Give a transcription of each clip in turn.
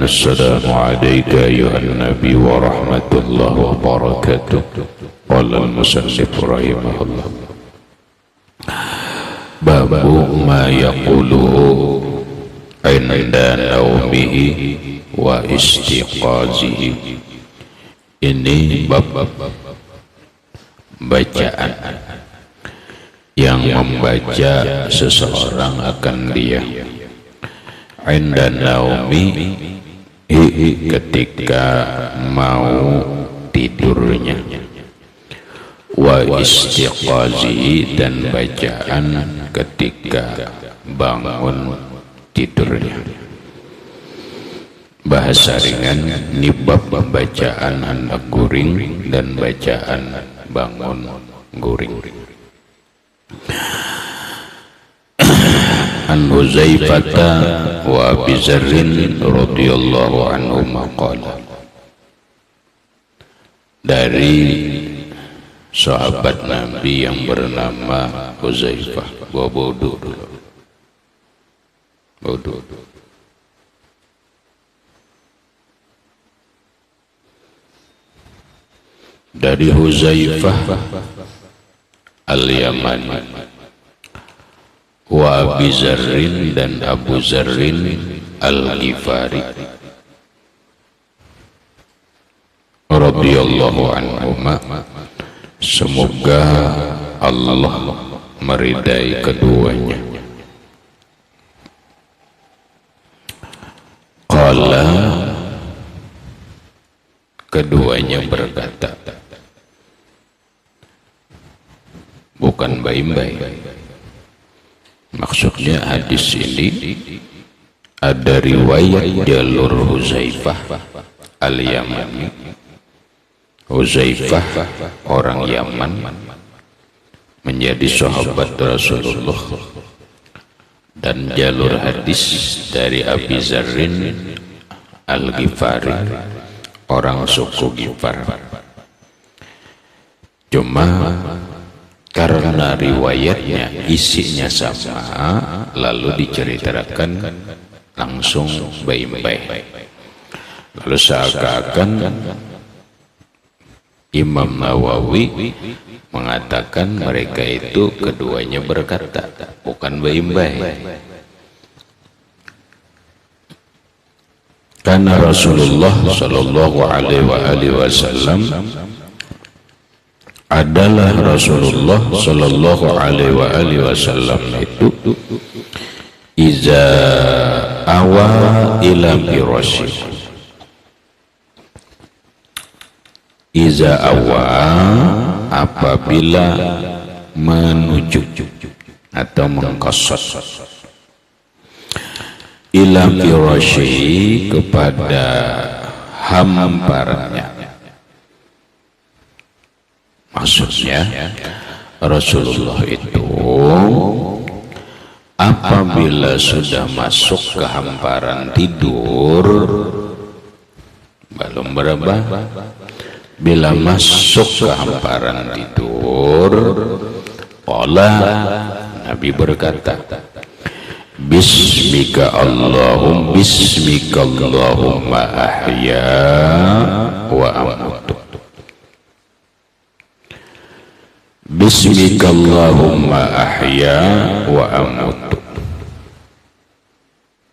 السلام عليك أيها النبي ورحمة الله وبركاته. قال المصنف رحمه الله: باب ما يقوله عند نومه واستيقاظه. Ini bab bacaan yang membaca seseorang akan dia inda naumi, ketika mau tidurnya, wa istiqazihi, dan bacaan ketika bangun tidurnya. Bahasa ringan, ini bab bacaan hendak guring dan bacaan bangun guring. An Huzaifata wa Abi Zarrin radhiyallahu anhuma qala, dari sahabat Nabi yang bernama Huzaifah. Wudu dulu. Wudu. Dari Huzaifah al-Yamani wa Abi Zarrin, dan Abu Zarrin al-Ghifari radhiyallahu anhuma, semoga Allah meridai keduanya. Qala, keduanya berkata, bukan bayi-bayi. Maksudnya hadis ini ada riwayat jalur Huzaifah al-Yamani. Huzaifah orang Yaman, menjadi sahabat Rasulullah, dan jalur hadis dari Abi Zarrin al-Ghifari, orang suku Ghifar. Cuma karena riwayatnya isinya sama, lalu diceritakan langsung baik-baik. Lalu seakan-akan Imam Nawawi mengatakan mereka itu keduanya berkata, bukan baik-baik. Karena Rasulullah sallallahu alaihi wasallam adalah Rasulullah sallallahu alaihi wasallam itu iza awa ila firasyi, iza awa, apabila menuju atau mengkosot, ila firasyi, kepada hamparannya. Maksudnya Rasulullah itu apabila sudah masuk ke hamparan tidur, belum berapa, bila masuk ke hamparan tidur, Nabi berkata, Bismika Allahumma ahya wa amutu. Bismika Allahumma ahya wa amutu.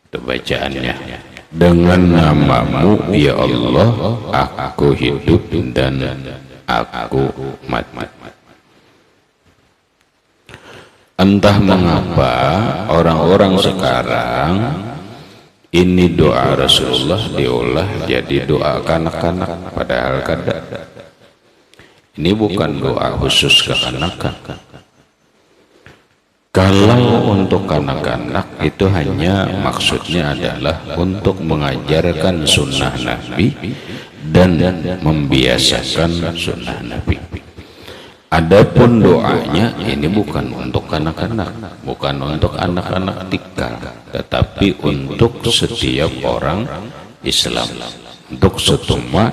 Itu bacaannya. Dengan namamu ya Allah, aku hidup dan aku mati. Entah mengapa orang-orang sekarang ini doa Rasulullah diolah jadi doa kanak-kanak, padahal kadang ini bukan doa khusus ke kanak-kanak. Kalau untuk kanak-kanak itu hanya maksudnya adalah untuk mengajarkan sunnah Nabi dan membiasakan sunnah Nabi. Adapun doanya ini bukan untuk kanak-kanak, bukan untuk anak-anak tikar, tetapi untuk setiap orang Islam, untuk semua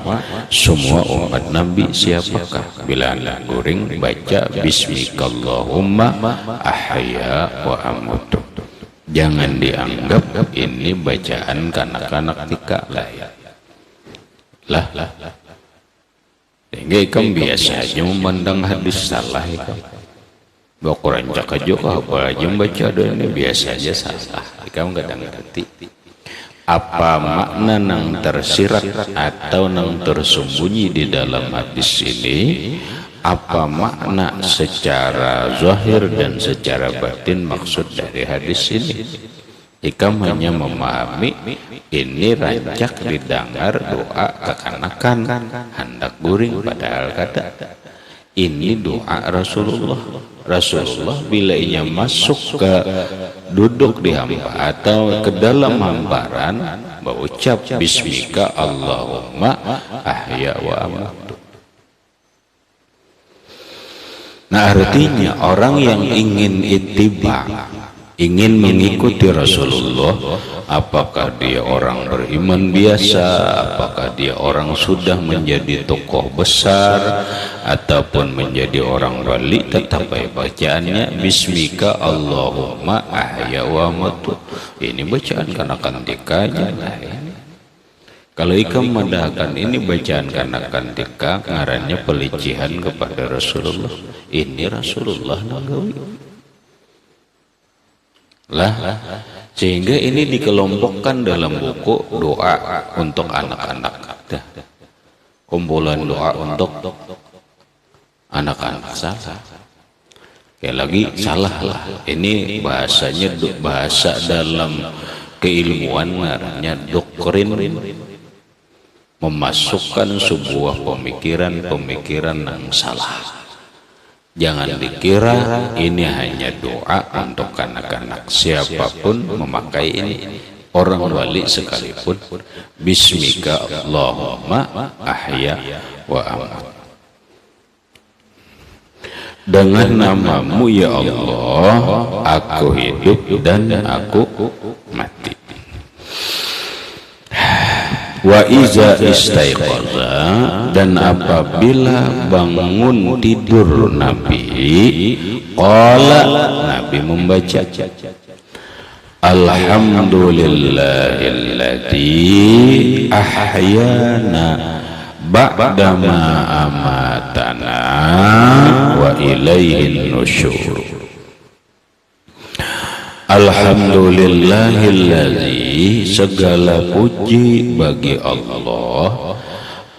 umat Nabi. Siapakah bila anda guring baca Bismikallahumma ahya wa amutu. Jangan dianggap ini bacaan kanak-kanak tika lah. Sehingga ikam biasa aja memandang hadis salah ikam. Quran cakap juga apa aja baca ini biasa aja salah. Ikam kadang ngerti apa makna yang tersirat atau yang tersembunyi di dalam hadis ini, apa makna secara zahir dan secara batin maksud dari hadis ini. Ikam hanya memahami ini rancak didengar doa kekanakan hendak guring, padahal kata ini doa Rasulullah bila ia masuk ke duduk di hamba atau ke dalam hambaran berucap bismika Allahumma ahya wa amut. Nah, artinya orang yang ingin ittiba, ingin mengikuti Rasulullah, apakah dia orang beriman biasa, apakah dia orang sudah menjadi tokoh besar ataupun menjadi orang wali, tetap bacaannya bismika Allahumma ahya wa amut. Ini bacaan kanak-kanak dikanya lah ini. Kalau ikam mendahkan ini bacaan kanak-kanak dika, ngarannya pelicihan kepada Rasulullah. Ini Rasulullah nagawi lah, sehingga ini dikelompokkan dalam buku doa untuk anak-anak, kumpulan doa untuk anak-anak. Salah, kayak lagi salah lah. Ini bahasanya bahasa dalam keilmuan namanya doktrin, memasukkan sebuah pemikiran yang salah. Jangan dikira ini hanya doa untuk anak-anak. Siapapun memakai ini, orang wali sekalipun, bismika Allahumma ahya wa amut. Dengan namamu ya Allah, aku hidup dan aku mati. Wa iza istaiqaza, dan apabila bangun tidur Nabi, qala, Nabi membaca alhamdulillahilladzi ahyana ba'dama amatana wa ilaihin nusyur. Alhamdulillahilladzi, segala puji bagi Allah,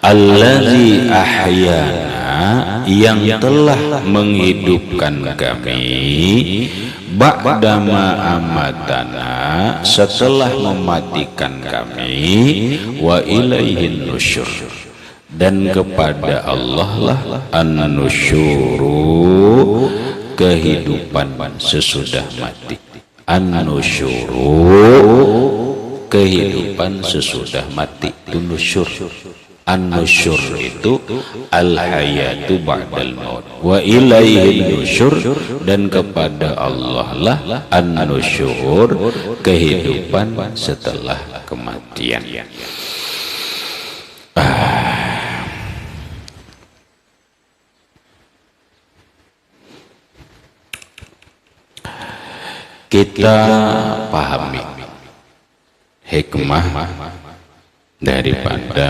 allazi ahyana, yang telah menghidupkan kami, ba'dama amatana, setelah mematikan kami, wa ilaihin nusyur, dan kepada Allah lah an-nusyuru, kehidupan sesudah mati. An-nusyuru, kehidupan sesudah mati. Nusyur, an-nusyur itu al-hayatu ba'dal maut, wa ilaihi nusyur, dan kepada Allah lah an-nusyur, kehidupan setelah kematian. Kita pahami hikmah daripada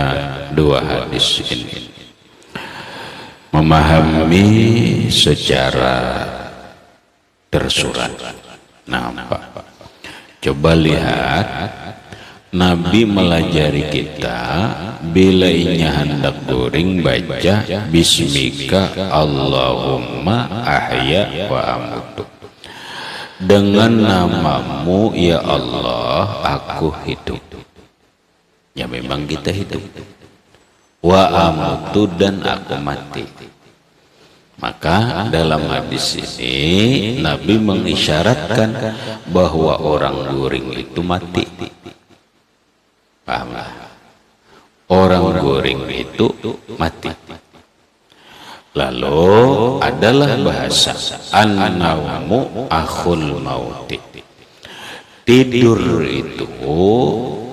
dua hadis ini, memahami secara tersurat. Nampak? Coba lihat, Nabi melajari kita bila inya hendak guring baca bismika Allahumma ahya wa amut. Dengan namamu ya Allah aku hidup. Ya memang kita hidup. Wa amutu, dan aku mati. Maka dalam hadis ini Nabi mengisyaratkan bahwa orang guring itu mati. Pahamlah? Orang guring itu mati. Lalu adalah bahasa an-naumu akhul mauti. Tidur itu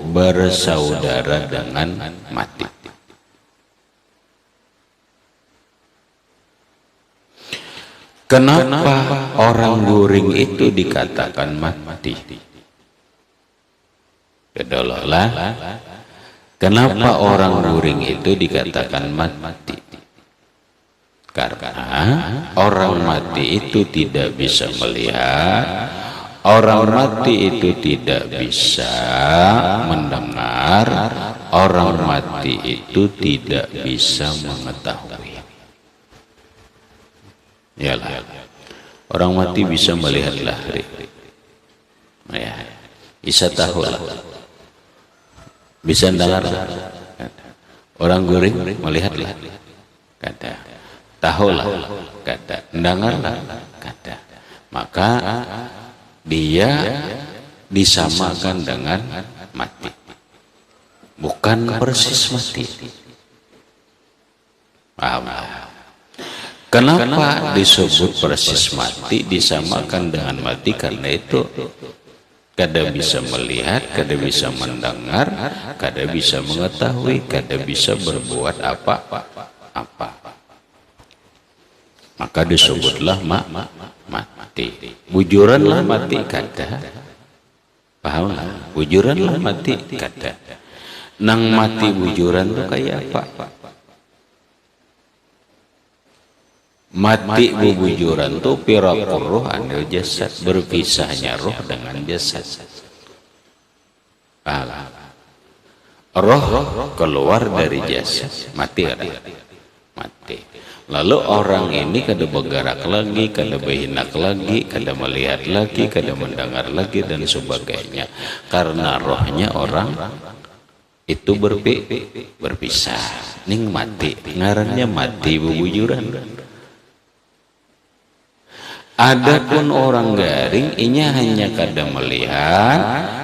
bersaudara dengan mati. Kenapa orang guring itu dikatakan mati? Kedololah. Kenapa orang guring itu dikatakan mati? Karena orang mati itu tidak bisa melihat, orang mati itu tidak bisa mendengar, orang mati itu tidak bisa mengetahui. Yalah, orang mati bisa melihat lahir, ya, bisa tahu lah, bisa dengar. Orang guring melihat lah, kata, tahulah, kata, dengarlah, kata. Maka dia disamakan dengan mati, bukan persis mati. Paham? Kenapa disebut persis mati, disamakan dengan mati? Karena itu kada bisa melihat, kada bisa mendengar, kada bisa mengetahui, kada bisa berbuat apa-apa. Maka disebutlah mati. Bujuranlah mati, kada. Paham lah? Bujuranlah mati, kada. Nang mati bujuran tuh kayak apa? Mati bujuran tuh pirakur roh andil jasad, berpisahnya roh dengan jasad. Roh keluar dari jasad, mati ada. Mati. Lalu orang ini kada bergerak lagi, kada berhinak lagi, kada melihat lagi, kada mendengar lagi dan sebagainya. Karena rohnya orang itu berpisah. Ning mati, ngarannya mati bujuran. Adapun orang garing, inya hanya kada melihat,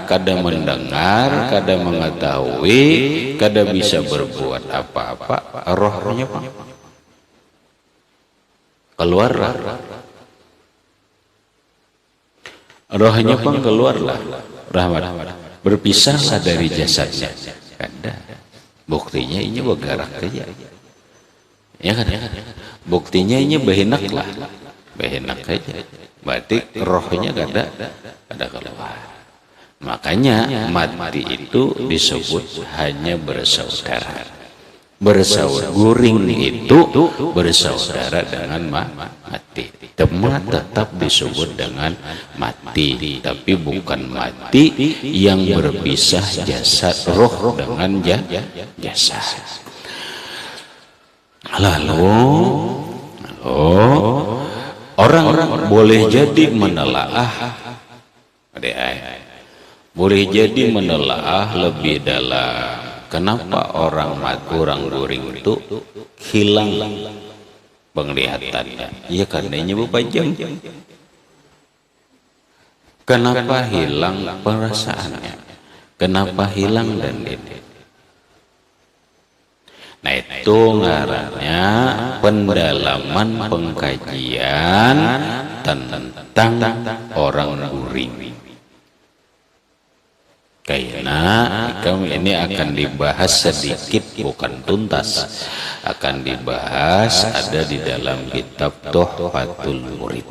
kada mendengar, kada mengetahui, kada bisa berbuat apa-apa. Rohnya keluarlah. Rohnya keluarlah. Rahmat. Berpisahlah dari jasadnya. Kada. Buktinya ini bergerak aja. Ya kan? Buktinya ini berhinak lah. Berhinak aja. Berarti rohnya kada keluar. Makanya mati itu disebut hanya bersaudara. Bersaudara, guring itu bersaudara dengan mati. Tetap disebut dengan mati, tapi bukan mati yang berpisah jasad roh dengan jasad. Lalu orang boleh jadi menelaah, boleh jadi menelaah lebih dalam. Kenapa orang guring itu hilang penglihatannya? Ya karena ini bupajam. Kenapa hilang perasaannya? Kenapa hilang dan ini? Nah itu ngarannya pendalaman pengkajian tentang orang guring. Karena kami ini akan dibahas sedikit, bukan tuntas, akan dibahas ada di dalam kitab Tuhfatul Murid.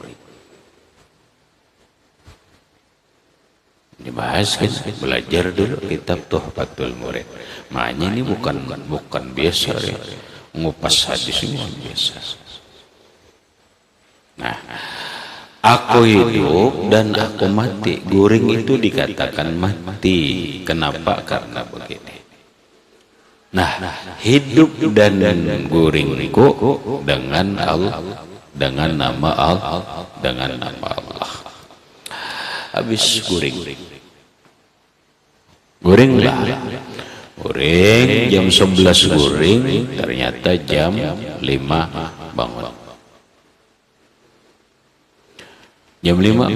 Dibahas kan, belajar dulu kitab Tuhfatul Murid. Makanya ini bukan biasa ya, ngupas hadis ini bukan biasa. Nah, aku hidup dan aku mati. Guring itu dikatakan mati. Kenapa? Karena begini. Nah, hidup dan guringku dengan Allah, dengan nama Allah. Habis guring. Guring jam 11 guring, ternyata jam 5 bangun. Jam 5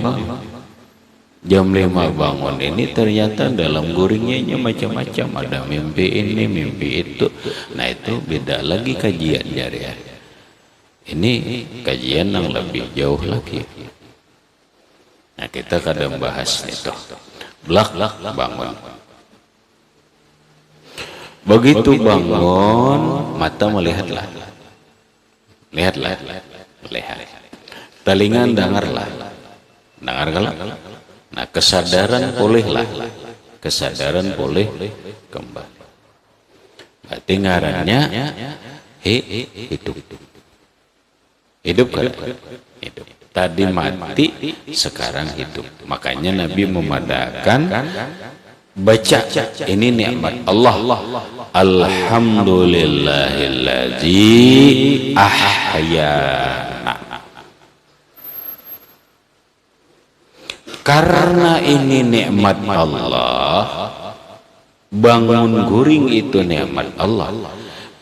bangun ini ternyata dalam guringnya macam-macam, ada mimpi ini, mimpi itu. Nah itu beda lagi kajian dari ini, kajian yang lebih jauh lagi. Nah kita kadang bahas itu. Blak bangun. Begitu bangun, mata melihatlah. Lihat. Telinga dengarlah. Nah kesadaran pulihlah. kesadaran boleh kembali. Berarti ngarannya hidup. Hidup kan? Hidup. Tadi mati, sekarang hidup. Makanya Nabi memadakan baca ini nikmat Allah. Alhamdulillahillazi ahyana. Karena ini nikmat Allah, bangun guring itu nikmat Allah.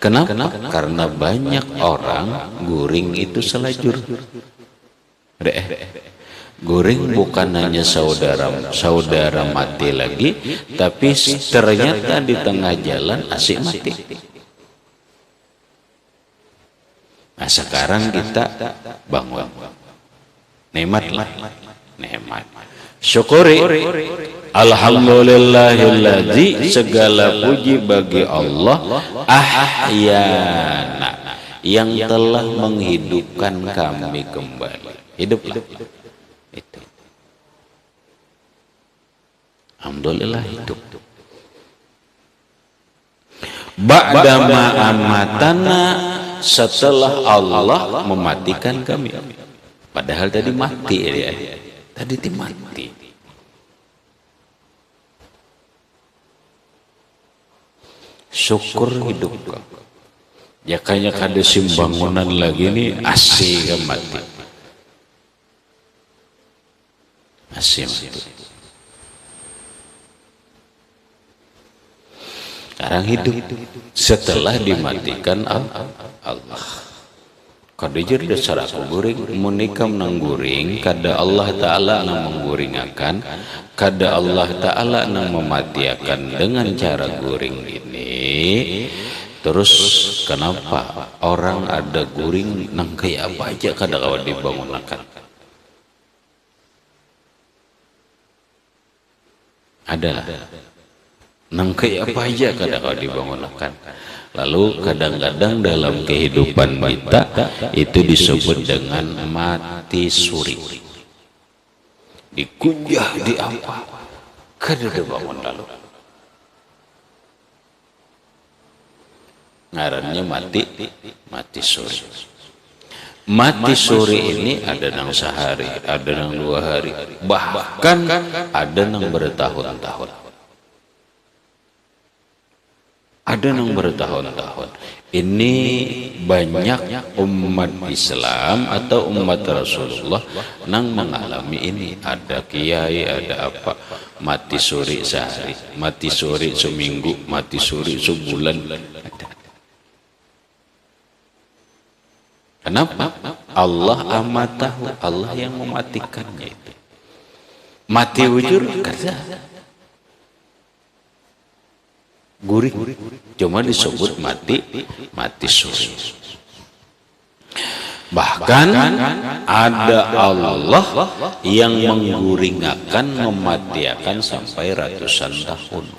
Kenapa? Karena banyak orang guring itu selajur. Guring bukan hanya saudara mati lagi, tapi ternyata di tengah jalan asik mati. Nah sekarang kita bangun, nikmat, syukuri. Alhamdulillahilladzi, segala puji bagi Allah, ahyana, yang telah menghidupkan kami kembali. Hidup. Itu. Alhamdulillah hidup. Ba'dama amatana, setelah Allah mematikan kami. Padahal tadi mati ya. Tadi mati. Syukur hidup. Ya kayaknya kada simbangunan lagi nih asik mati. Asik mati. Sekarang hidup setelah dimatikan Allah. Kada jadi dasar aku guring, munikam nang guring, kada Allah Ta'ala nang mengguringakan, kada Allah Ta'ala nang mematiakan dengan cara guring ini. Terus kenapa orang ada guring nang kayak apa aja kada kawan dibangunakan? Adalah nang kayak apa aja kada kawan dibangunakan. Lalu kadang-kadang dalam kehidupan kita itu disebut dengan mati suri. Dikunjah di apa? Kada ada bangun lalu. Ngarannya mati suri. Mati suri ini ada nang sehari, ada nang 2 hari, bahkan ada nang bertahun-tahun. Ada yang bertahun-tahun. Ini banyak umat Islam atau umat Rasulullah yang mengalami ini. Ada kiai, ada apa, mati suri sehari, mati suri seminggu, mati suri sebulan. Kenapa? Allah amat tahu, Allah yang mematikannya itu. Mati wujud kerja. Guring, cuma disebut mati suri. Bahkan ada Allah yang mengguringakan, mematiakan sampai ratusan tahun.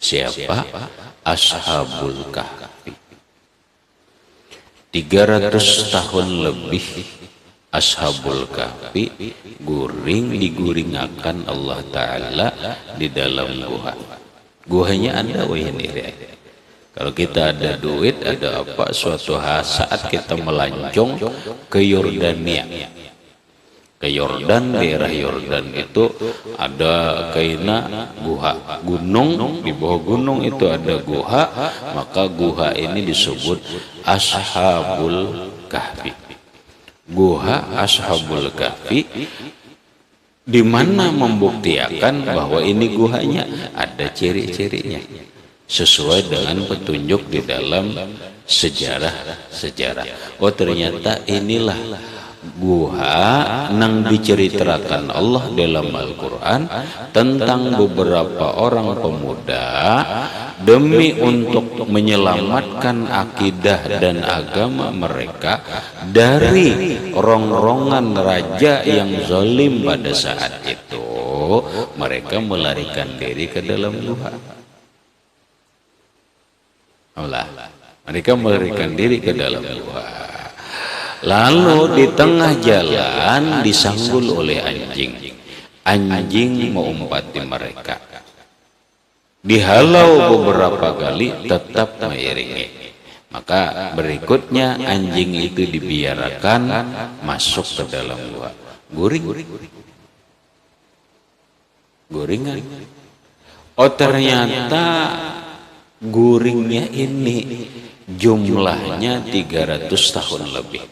Siapa? Ashabul Kahfi. 300 tahun lebih Ashabul Kahfi diguringakan Allah Ta'ala di dalam guha. Guhanya ada ini. Kalau kita ada duit, ada apa, suatu saat kita melancong ke Yordania. Ke Yordan, daerah Yordan itu ada kaina guha. Gunung, di bawah gunung itu ada guha, maka guha ini disebut Ashabul Kahfi. Guha Ashabul Kahfi, di mana membuktikan bahwa ini guhanya ada ciri-cirinya sesuai dengan petunjuk di dalam sejarah. Oh ternyata inilah guha yang diceritakan Allah dalam Al-Quran tentang beberapa orang pemuda demi untuk menyelamatkan akidah dan agama mereka dari rongrongan raja yang zalim pada saat itu. Mereka melarikan diri ke dalam guha. Mereka melarikan diri ke dalam guha. Lalu di tengah jalan disanggul oleh anjing. anjing meumpati mereka. Dihalau beberapa kali tetap mengiringi. Maka berikutnya anjing itu dibiarkan masuk ke dalam gua. Goringan. Oh ternyata guringnya ini jumlahnya 300 tahun lebih.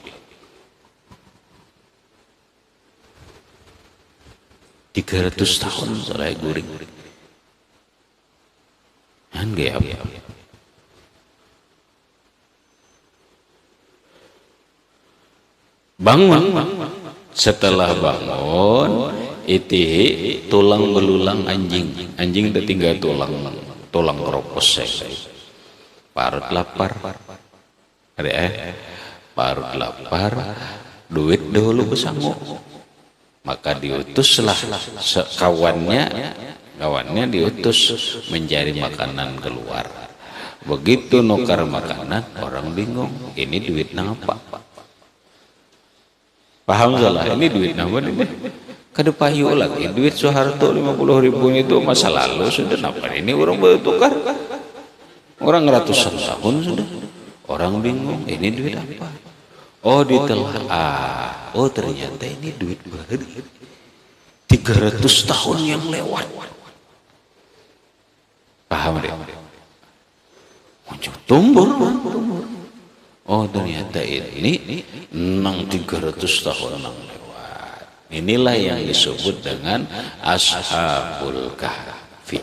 300 tahun selai guring. Enggak ya. Bangun. Setelah bangun, itu tulang belulang anjing. Anjing udah tinggal tulang keropos saya. Parut lapar. Parut lapar. Duit dahulu kesanggup. Maka diutuslah kawannya diutus mencari makanan keluar. Begitu nukar makanan, orang bingung. Ini duit apa? Paham salah? Ini duit apa ini? Kada payu lagi. Duit Soeharto 50.000 itu masa lalu sudah. Napa ini orang bertukar? Orang ratusan tahun sudah. Orang bingung. Ini duit apa? Oh ditelaah. Oh ternyata ini duit baru 300 tahun yang lewat. Paham deh? Muncul tumbuh. Oh ternyata ini 300 tahun yang lewat. Inilah yang disebut dengan Ashabul Kahfi.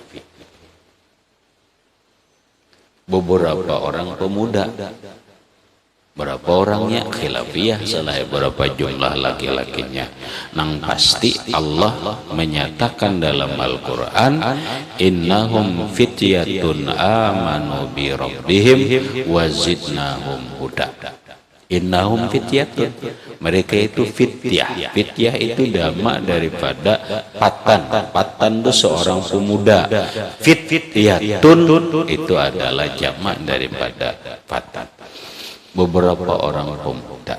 Beberapa orang pemuda. Berapa orangnya khilafiyah salah berapa jumlah laki-lakinya. Nang pasti Allah menyatakan dalam Al-Quran, innahum fityatun amanu bi rabbihim wazidnahum huda. Innahum fityatun, mereka itu fityah. Fityah itu dhamma daripada patan. Patan itu seorang pemuda. Fityatun itu adalah jamak daripada patan. Beberapa orang pemuda.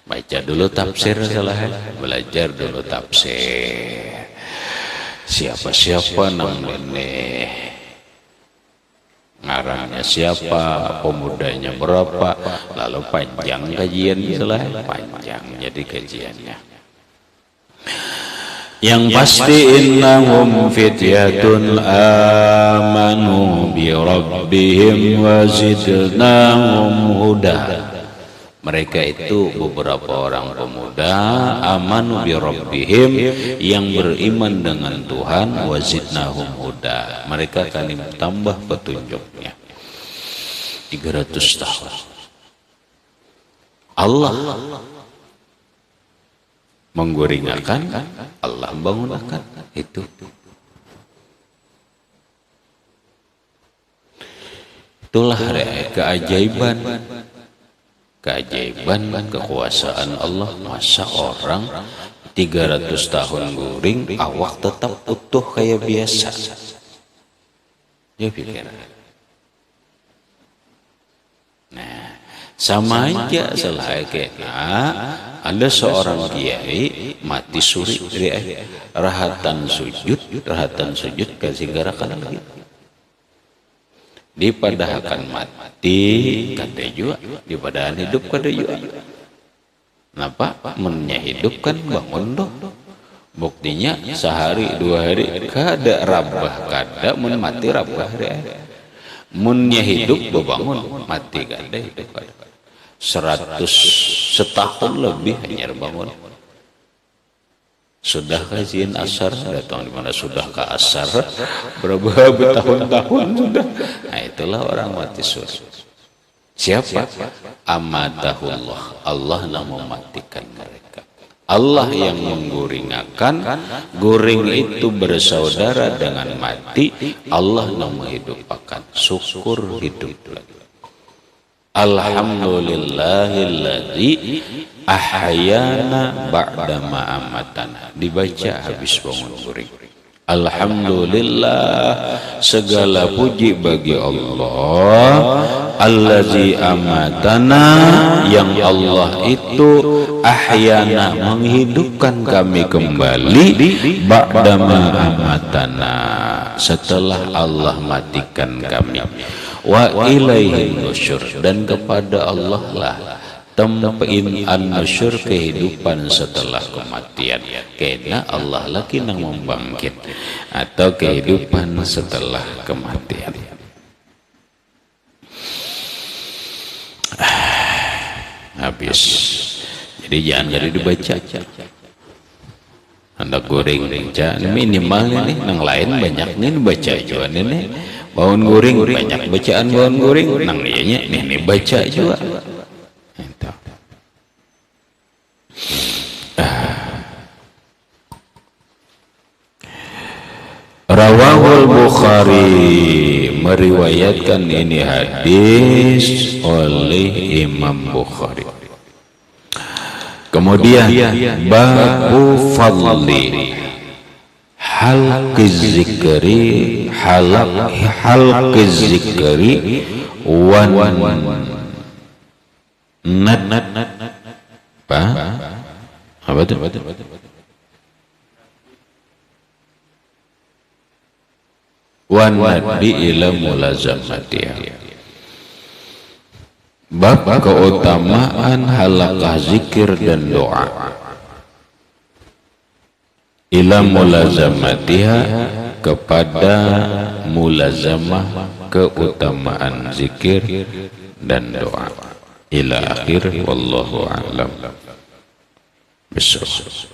Baca dulu tafsir salah, belajar dulu tafsir. Siapa-siapa nang ini, ngarangnya siapa, pemudanya berapa, lalu panjang kajian salah, panjang jadi kajiannya. Yang pasti innahum fityatun amanu bi rabbihim wa zidnahum huda. Mereka itu beberapa orang pemuda amanu bi rabbihim yang beriman dengan Tuhan wa zidnahum huda. Mereka akan tambah petunjuknya. 300 tahun. Allah menggoringakan, Allah bangunakan itu. Itulah keajaiban kekuasaan Allah. Masa orang 300 tahun guring awak tetap utuh kayak biasa. Ya pikir. Nah, sama aja salah ada seorang kiai mati suri rahatan sujud kasih gerakan lagi dipadahakan mati kada juga dipadahan hidup kada juga. Kenapa? Mennya hidup kan bangun doh. Buktinya sehari 2 hari kada rabah kada mun mati rabah munnya hidup bebangun mati kada hidup kada. 100 setahun lebih hanya bangun. Sudah kajian asar, datang di mana sudah ke asar berapa tahun-tahun sudah. Nah itulah orang mati suri. Siapa? Amatahullah. Allah yang mematikan mereka. Allah yang mengguringakan. Guring itu bersaudara dengan mati. Allah yang menghidupkan. Syukur hidup lagi. Alhamdulillahilladzi ahyana ba'dama amatana. Dibaca habis bangun guring. Alhamdulillah, segala puji bagi Allah allazi amatana, yang Allah itu ahyana, menghidupkan kami kembali, ba'dama amatana, setelah Allah matikan kami, wa ilaihi nusyur, dan kepada Allah lah tempin an-nusyur, kehidupan setelah kematian. Karena Allah lagi nang membangkit atau kehidupan setelah kematian. Habis. Jadi jangan dari dibaca. Anda goreng baca, minimal ini nang lain banyak nih baca juga nih. Bawon goreng banyak bacaan bawon goreng, nang ianya nih baca juga. Rawahul Bukhari, meriwayatkan ini hadis oleh Imam Bukhari. Kemudian babu fadli halqiz zikri, halqiz zikri wan apa itu? Wan nadi ila mulazamatiha. Bab keutamaan halaqah zikir dan doa. Ila mulazamatiha, kepada mulazamah keutamaan zikir dan doa. Ila akhir, wallahu a'lam. Besok.